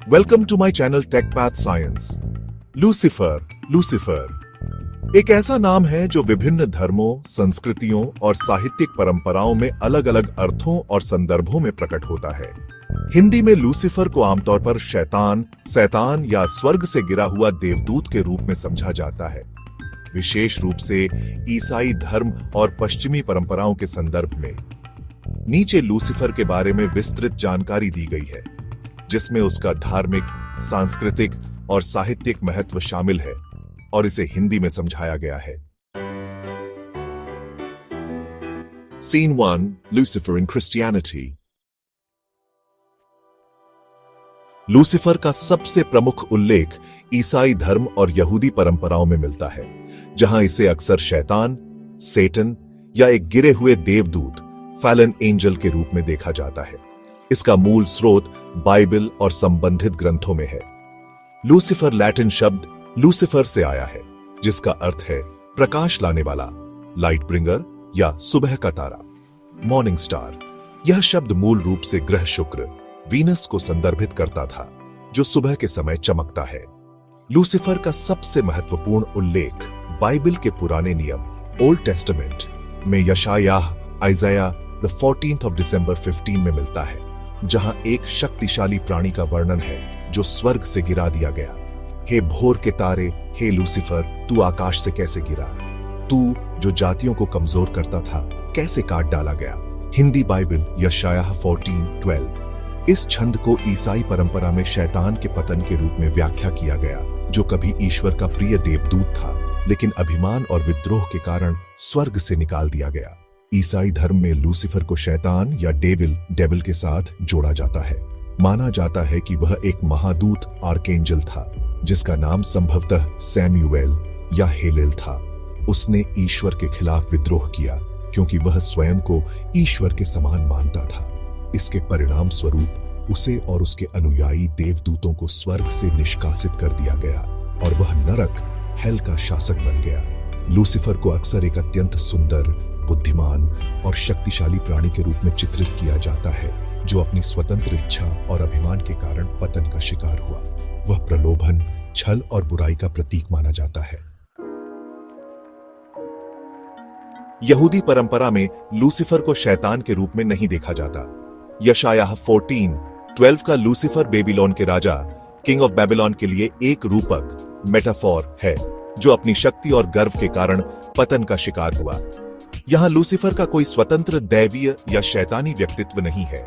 Welcome to my channel tech path science. Lucifer एक ऐसा नाम है जो विभिन्न धर्मों, संस्कृतियों और साहित्यिक परंपराओं में अलग अलग अर्थों और संदर्भों में प्रकट होता है। हिंदी में लूसीफर को आमतौर पर शैतान, सैतान या स्वर्ग से गिरा हुआ देवदूत के रूप में समझा जाता है। विशेष रूप से ईसाई धर्म और पश्चिमी परंपराओं के संदर्भ में नीचे लूसीफर के बारे में विस्तृत जानकारी दी गई है, जिसमें उसका धार्मिक, सांस्कृतिक और साहित्यिक महत्व शामिल है और इसे हिंदी में समझाया गया है। Scene 1 Lucifer in Christianity। Lucifer का सबसे प्रमुख उल्लेख ईसाई धर्म और यहूदी परंपराओं में मिलता है, जहां इसे अक्सर शैतान, सेटन या एक गिरे हुए देवदूत, फैलन एंजल के रूप में देखा जाता है। इसका मूल स्रोत बाइबल और संबंधित ग्रंथों में है। लूसीफर लैटिन शब्द लूसीफर से आया है, जिसका अर्थ है प्रकाश लाने वाला, लाइट ब्रिंगर या सुबह का तारा, मॉर्निंग स्टार। यह शब्द मूल रूप से ग्रह शुक्र, वीनस को संदर्भित करता था, जो सुबह के समय चमकता है। लूसीफर का सबसे महत्वपूर्ण उल्लेख बाइबल के पुराने नियम, ओल्ड टेस्टामेंट में यशायाह, आइज़ाया द 14th of December 15 में मिलता है, जहां एक शक्तिशाली प्राणी का वर्णन है जो स्वर्ग से गिरा दिया गया। हे भोर के तारे, हे लूसीफर, तू आकाश से कैसे गिरा? तू जो जातियों को कमजोर करता था, कैसे काट डाला गया? हिंदी बाइबल यशायाह 14:12। इस छंद को ईसाई परंपरा में शैतान के पतन के रूप में व्याख्या किया गया, जो कभी ईश्वर का प्रिय देवदूत था, लेकिन अभिमान और विद्रोह के कारण स्वर्ग से निकाल दिया गया। ईसाई धर्म में लूसीफर को शैतान या डेविल के साथ जोड़ा जाता है। माना जाता है कि वह एक महादूत आर्कएंजल था, जिसका नाम संभवतः सैमुएल या हेलेल था। उसने ईश्वर के खिलाफ विद्रोह किया, क्योंकि वह स्वयं को ईश्वर के समान मानता था। इसके परिणाम स्वरूप उसे और उसके अनुयायी देवदूतों को स्वर्ग से निष्कासित कर दिया गया और वह नरक, हेल का शासक बन गया। लूसीफर को अक्सर एक अत्यंत सुंदर, बुद्धिमान और शक्तिशाली प्राणी के रूप में चित्रित किया जाता है, जो अपनी स्वतंत्र इच्छा और अभिमान के कारण पतन का शिकार हुआ। वह प्रलोभन, छल और बुराई का प्रतीक माना जाता है। यहूदी परंपरा में लूसीफर को शैतान के रूप में नहीं देखा जाता। यशायाह 14:12 का लूसीफर बेबीलोन के राजा, किंग ऑफ बेबीलोन के लिए एक रूपक, मेटाफोर है, जो अपनी शक्ति और गर्व के कारण पतन का शिकार हुआ। यहां लूसीफर का कोई स्वतंत्र दैवीय या शैतानी व्यक्तित्व नहीं है।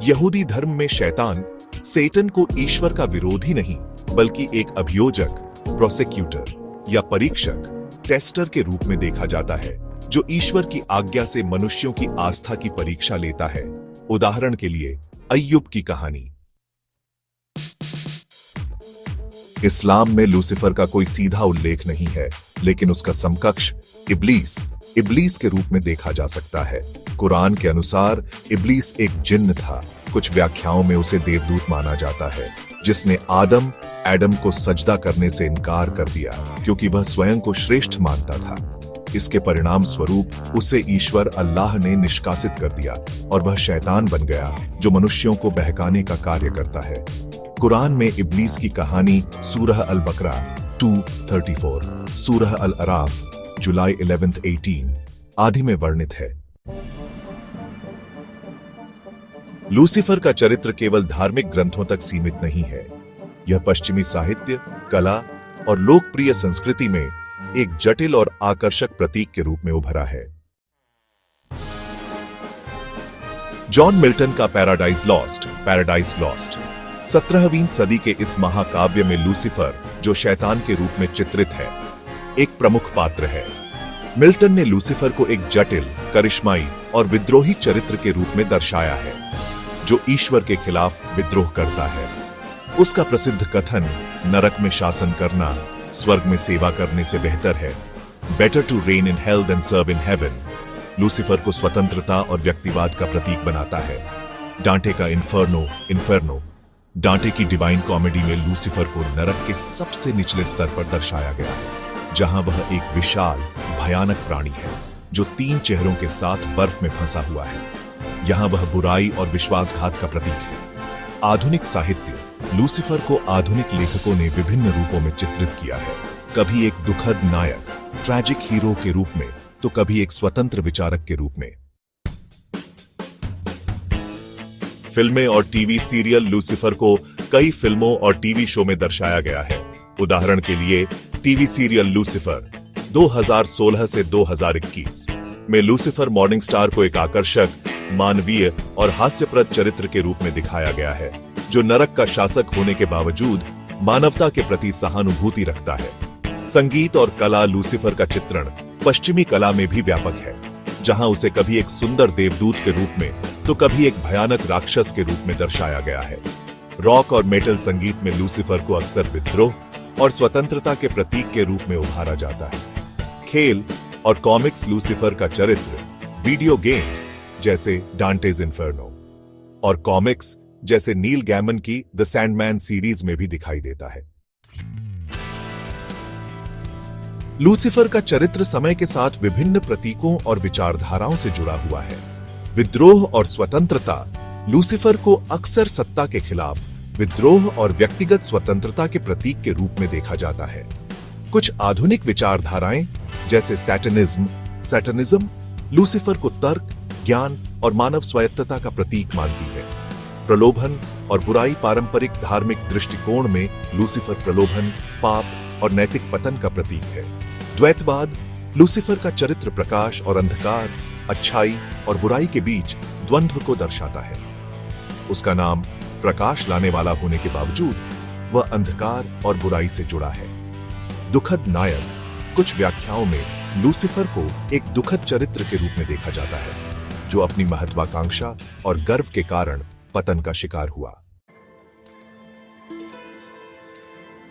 यहूदी धर्म में शैतान, सेटन को ईश्वर का विरोधी नहीं, बल्कि एक अभियोजक, प्रोसिक्यूटर या परीक्षक, टेस्टर के रूप में देखा जाता है, जो ईश्वर की आज्ञा से मनुष्यों की आस्था की परीक्षा लेता है। उदाहरण के लिए अय्यूब की कहानी। इस्लाम में लूसीफर का कोई सीधा उल्लेख नहीं है, लेकिन उसका समकक्ष इब्लीस के रूप में देखा जा सकता है। कुरान के अनुसार इब्लीस एक जिन्न था। कुछ व्याख्याओं में उसे देवदूत माना जाता है, जिसने एडम को सजदा करने से इनकार कर दिया, क्योंकि वह स्वयं को श्रेष्ठ मानता था। इसके परिणाम स्वरूप उसे ईश्वर अल्लाह ने निष्कासित कर दिया और वह शैतान बन गया, जो मनुष्यों को बहकाने का कार्य करता है। कुरान में इब्लीस की कहानी सूरह अल-बकरा 2:34, सूरह अल-अराफ जुलाई 11th 18 आदि में वर्णित है। लूसीफर का चरित्र केवल धार्मिक ग्रंथों तक सीमित नहीं है। यह पश्चिमी साहित्य, कला और लोकप्रिय संस्कृति में एक जटिल और आकर्षक प्रतीक के रूप में उभरा है। जॉन मिल्टन का पैराडाइज लॉस्ट 17वीं सदी के इस महाकाव्य में लूसीफर, जो शैतान के रूप में चित्रित है, एक प्रमुख पात्र है। मिल्टन ने लूसीफर को एक जटिल, करिश्माई और विद्रोही चरित्र के रूप में दर्शाया है, जो ईश्वर के खिलाफ विद्रोह करता है। उसका प्रसिद्ध कथन, नरक में शासन करना स्वर्ग में सेवा करने से बेहतर है, better to reign in hell than serve in heaven, Lucifer को स्वतंत्रता और व्यक्तिवाद का प्रतीक बनाता है। डांटे का इन्फर्नो, डांटे की डिवाइन कॉमेडी में लूसीफर को नरक के सबसे निचले स्तर पर दर्शाया गया है, जहां वह एक विशाल, भयानक प्राणी है, जो 3 चेहरों के साथ बर्फ में फंसा हुआ है। यहां वह बुराई और विश्वासघात का प्रतीक है। आधुनिक साहित्य, लूसीफर को आधुनिक लेखकों ने विभिन्न रूपों में चित्रित किया है। कभी एक दुखद नायक, ट्रैजिक हीरो के रूप में, तो कभी एक स्वतंत्र विचारक के रूप में। फिल्में और टीवी सीरियल लूसीफर को कई फिल्मों और टीवी शो में दर्शाया गया है। उदाहरण के लिए टीवी सीरियल लूसीफर 2016 से 2021 में लूसीफर मॉर्निंग स्टार को एक आकर्षक, मानवीय और हास्यप्रद चरित्र के रूप में दिखाया गया है, जो नरक का शासक होने के बावजूद मानवता के प्रति सहानुभूति रखता है। संगीत और कला लूसीफर का चित्रण पश्चिमी कला में भी व्यापक है, जहां उसे कभी एक सुंदर देवदूत के रूप में तो कभी एक भयानक राक्षस के रूप में दर्शाया गया है। रॉक और मेटल संगीत में लूसीफर को अक्सर विद्रोह और स्वतंत्रता के प्रतीक के रूप में उभारा जाता है। खेल और कॉमिक्स लूसीफर का चरित्र वीडियो गेम्स जैसे डांटेज इन्फर्नो और कॉमिक्स जैसे नील गैमन की द सैंडमैन सीरीज में भी दिखाई देता है। लूसीफर का चरित्र समय के साथ विभिन्न प्रतीकों और विचारधाराओं से जुड़ा हुआ है। विद्रोह और स्वतंत्रता लूसीफर को अक्सर सत्ता के खिलाफ विद्रोह और व्यक्तिगत स्वतंत्रता के प्रतीक के रूप में देखा जाता है। कुछ आधुनिक विचारधाराएं जैसे सैटनिज्म लूसीफर को तर्क, ज्ञान और मानव स्वायत्तता का प्रतीक मानती है। प्रलोभन और बुराई पारंपरिक धार्मिक दृष्टिकोण में लूसीफर प्रलोभन, पाप और नैतिक पतन का प्रतीक है। द्वैतवाद लूसीफर का चरित्र प्रकाश और अंधकार, अच्छाई और बुराई के बीच द्वंद्व को दर्शाता है। उसका नाम प्रकाश लाने वाला होने के बावजूद वह अंधकार और बुराई से जुड़ा है। दुखद नायक कुछ व्याख्याओं में लूसीफर को एक दुखद चरित्र के रूप में देखा जाता है, जो अपनी महत्वाकांक्षा और गर्व के कारण पतन का शिकार हुआ।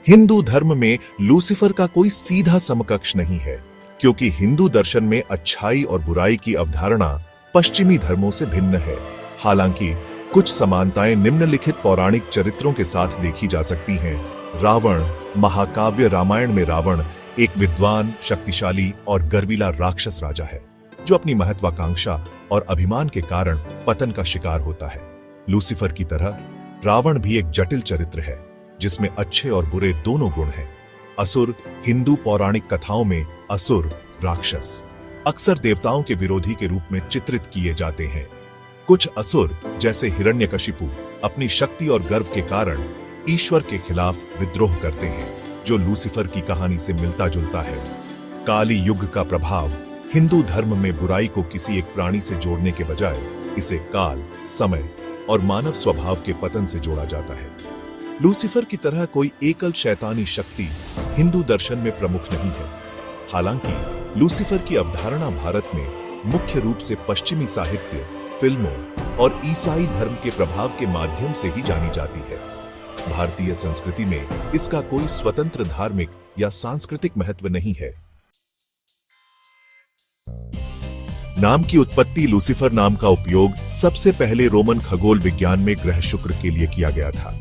हिंदू धर्म में लूसीफर का कोई सीधा समकक्ष नहीं है, क्योंकि हिंदू दर्शन में अच्छाई और बुराई की अवधारणा पश्चिमी धर्मों से भिन्न है। हालांकि कुछ समानताएं निम्नलिखित पौराणिक चरित्रों के साथ देखी जा सकती हैं। रावण महाकाव्य रामायण में रावण एक विद्वान, शक्तिशाली और गर्वीला राक्षस राजा है, जो अपनी महत्वाकांक्षा और अभिमान के कारण पतन का शिकार होता है। लूसीफर की तरह रावण भी एक जटिल चरित्र है, जिसमें अच्छे और बुरे दोनों गुण हैं। असुर हिंदू पौराणिक कथाओं में असुर राक्षस अक्सर देवताओं के विरोधी के रूप में चित्रित किए जाते हैं। कुछ असुर जैसे हिरण्यकशिपु अपनी शक्ति और गर्व के कारण ईश्वर के खिलाफ विद्रोह करते हैं, जो लूसीफर की कहानी से मिलता जुलता है। काली युग का प्रभाव हिंदू धर्म में बुराई को किसी एक प्राणी से जोड़ने के बजाय इसे काल, समय और मानव स्वभाव के पतन से जोड़ा जाता है। लूसीफर की तरह कोई एकल शैतानी शक्ति हिंदू दर्शन में प्रमुख नहीं है। हालांकि लूसीफर की अवधारणा भारत में मुख्य रूप से पश्चिमी साहित्य, फिल्मों और ईसाई धर्म के प्रभाव के माध्यम से ही जानी जाती है। भारतीय संस्कृति में इसका कोई स्वतंत्र धार्मिक या सांस्कृतिक महत्व नहीं है। नाम की उत्पत्ति लूसीफर नाम का उपयोग सबसे पहले रोमन खगोल विज्ञान में ग्रह शुक्र के लिए किया गया था।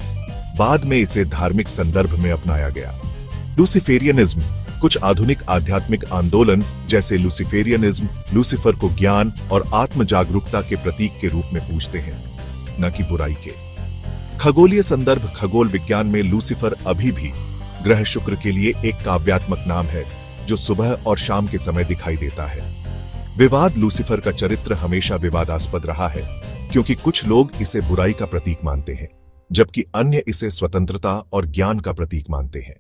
बाद में इसे धार्मिक संदर्भ में अपनाया गया। लूसीफेरियनिज्म कुछ आधुनिक आध्यात्मिक आंदोलन जैसे लूसीफेरियनिज्म लूसीफर को ज्ञान और आत्म जागरूकता के प्रतीक के रूप में पूजते हैं, न कि बुराई के। खगोलीय संदर्भ खगोल विज्ञान में लूसीफर अभी भी ग्रह शुक्र के लिए एक काव्यात्मक नाम है, जो सुबह और शाम के समय दिखाई देता है। विवाद लूसीफर का चरित्र हमेशा विवादास्पद रहा है, क्योंकि कुछ लोग इसे बुराई का प्रतीक मानते हैं, जबकि अन्य इसे स्वतंत्रता और ज्ञान का प्रतीक मानते हैं।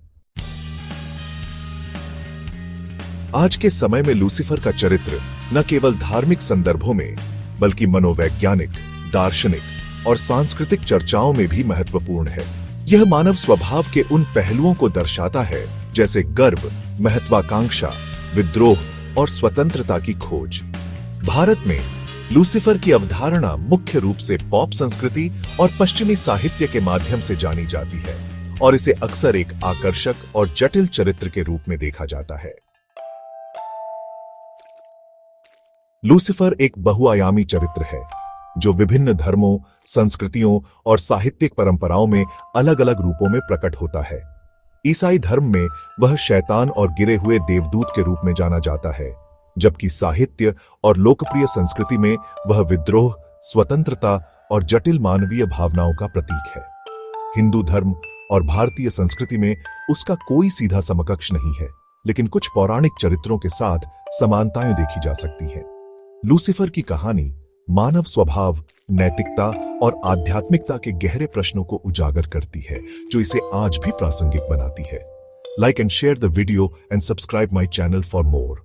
आज के समय में लूसीफर का चरित्र न केवल धार्मिक संदर्भों में, बल्कि मनोवैज्ञानिक, दार्शनिक और सांस्कृतिक चर्चाओं में भी महत्वपूर्ण है। यह मानव स्वभाव के उन पहलुओं को दर्शाता है, जैसे गर्व, महत्वाकांक्षा, विद्रोह और स्वतंत्रता की खोज। भारत में लूसीफर की अवधारणा मुख्य रूप से पॉप संस्कृति और पश्चिमी साहित्य के माध्यम से जानी जाती है, और इसे अक्सर एक आकर्षक और जटिल चरित्र के रूप में देखा जाता है। लूसीफर एक बहुआयामी चरित्र है, जो विभिन्न धर्मों, संस्कृतियों और साहित्यिक परंपराओं में अलग अलग रूपों में प्रकट होता है। ईसाई धर्म में वह शैतान और गिरे हुए देवदूत के रूप में जाना जाता है, जबकि साहित्य और लोकप्रिय संस्कृति में वह विद्रोह, स्वतंत्रता और जटिल मानवीय भावनाओं का प्रतीक है। हिंदू धर्म और भारतीय संस्कृति में उसका कोई सीधा समकक्ष नहीं है, लेकिन कुछ पौराणिक चरित्रों के साथ समानताएं देखी जा सकती हैं। लूसीफर की कहानी मानव स्वभाव, नैतिकता और आध्यात्मिकता के गहरे प्रश्नों को उजागर करती है, जो इसे आज भी प्रासंगिक बनाती है। Like and share the video and subscribe my channel for more.